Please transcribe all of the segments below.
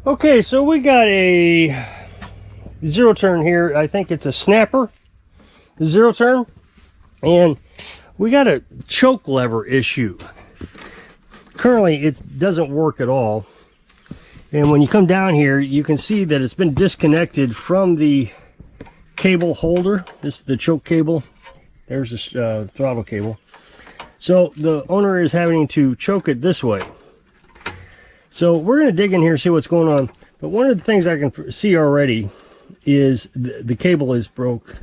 Okay, so we got a zero turn here. I think it's a snapper zero turn, and we got a choke lever issue. Currently it doesn't work at all, and when you come down here you can see that it's been disconnected from the cable holder. This is the choke cable. There's the throttle cable. So the owner is having to choke it this way. So we're going to dig in here and see what's going on. But one of the things I can see already is the cable is broke.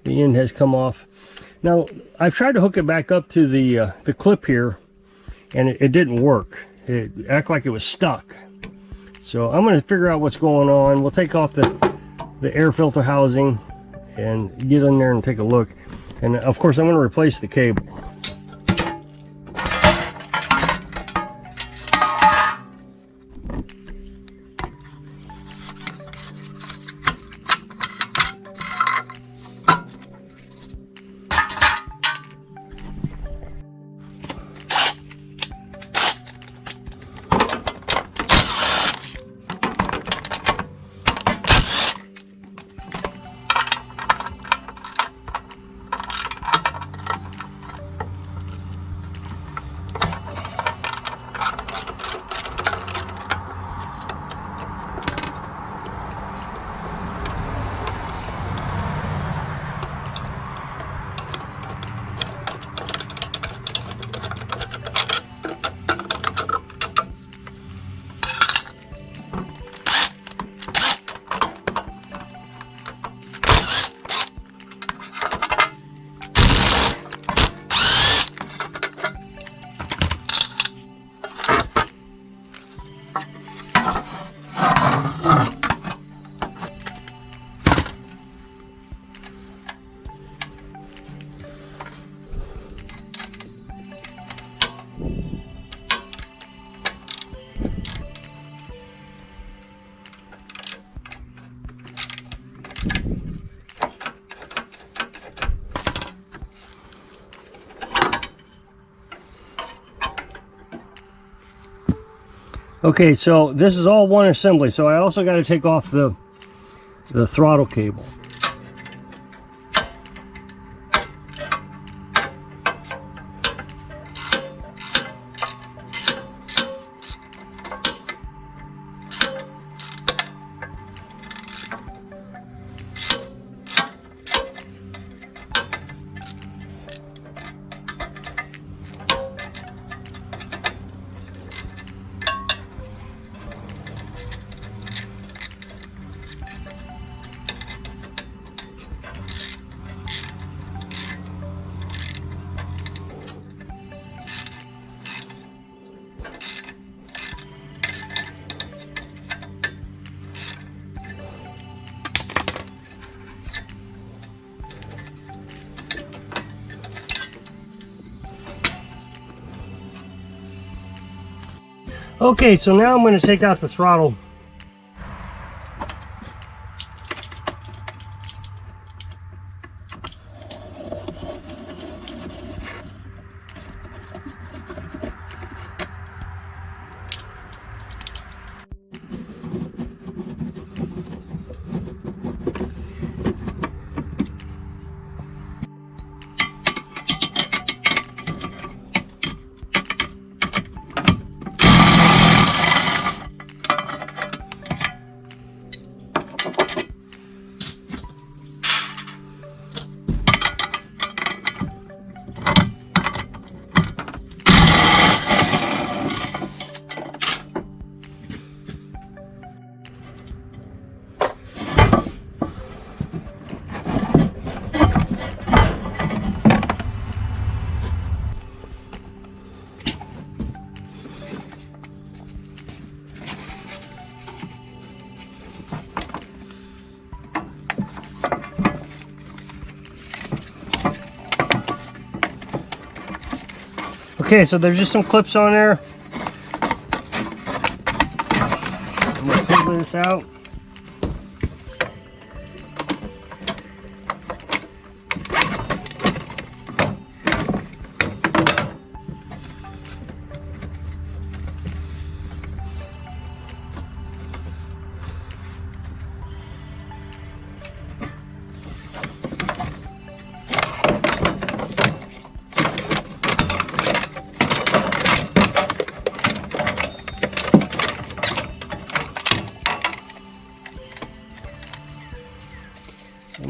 The end has come off. Now I've tried to hook it back up to the clip here, and it didn't work. It acted like it was stuck. So I'm going to figure out what's going on. We'll take off the air filter housing and get in there and take a look. And of course I'm going to replace the cable. Okay, so this is all one assembly, so I also got to take off the throttle cable. Okay, so now I'm going to take out the throttle. Okay, so there's just some clips on there. I'm going to pull this out.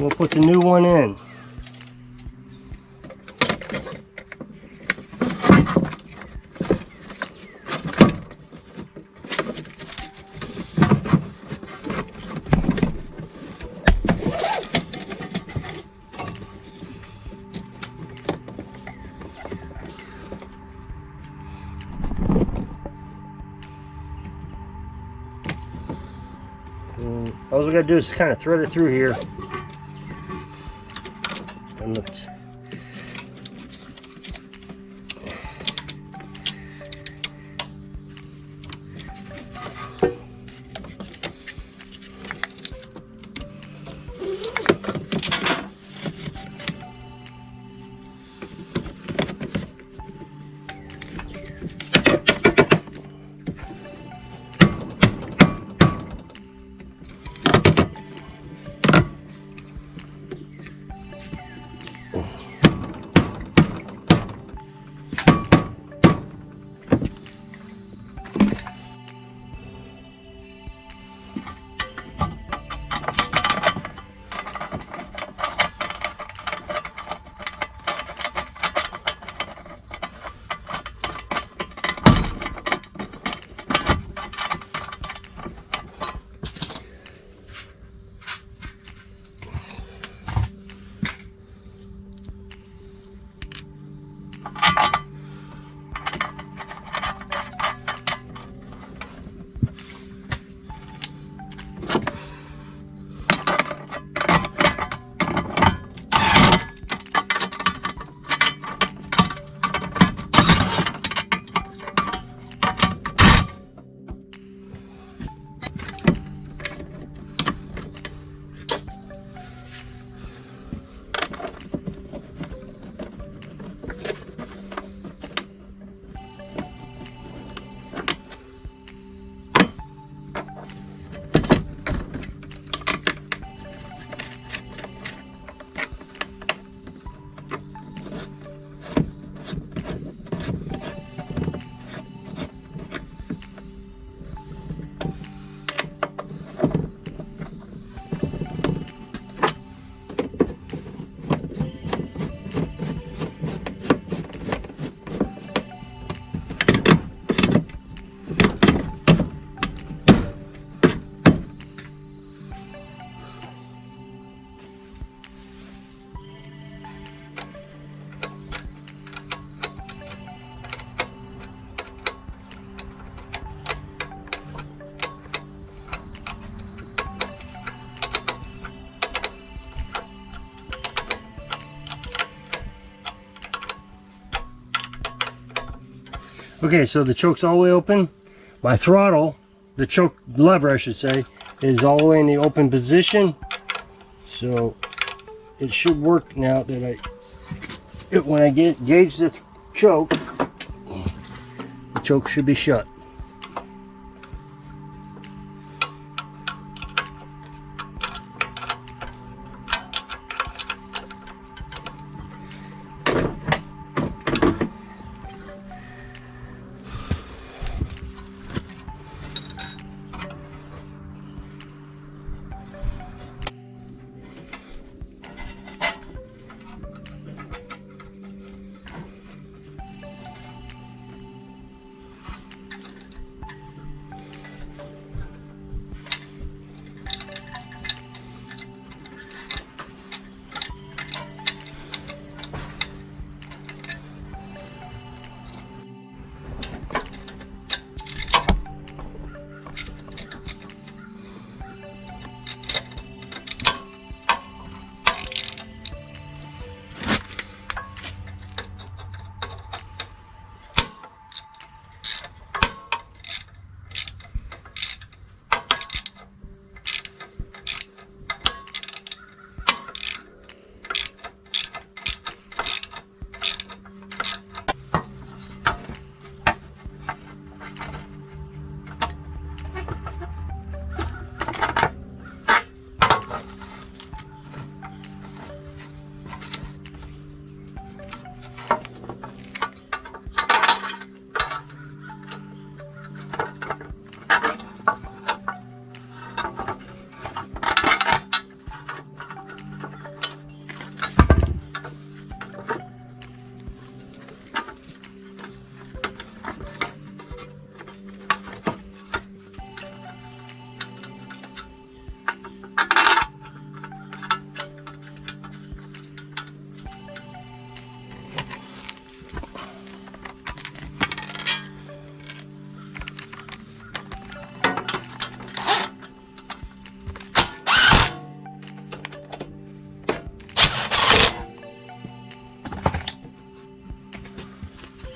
We'll put the new one in. All we gotta do is kind of thread it through here. And let's okay, so the choke's all the way open. My throttle, the choke lever I should say, is all the way in the open position. So it should work now that when I gauge the choke, the choke should be shut.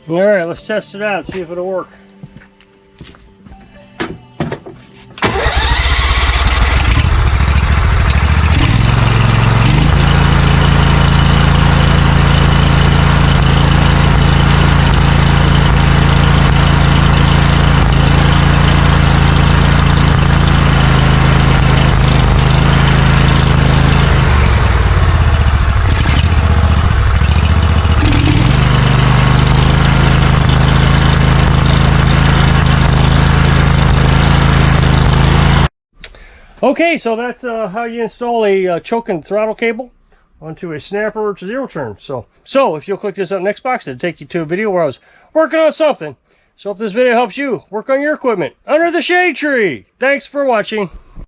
All right, let's test it out, see if it'll work. Okay, so that's how you install a choke and throttle cable onto a snapper zero turn. So if you'll click this up next box, it'll take you to a video where I was working on something. So if this video helps you work on your equipment under the shade tree. Thanks for watching.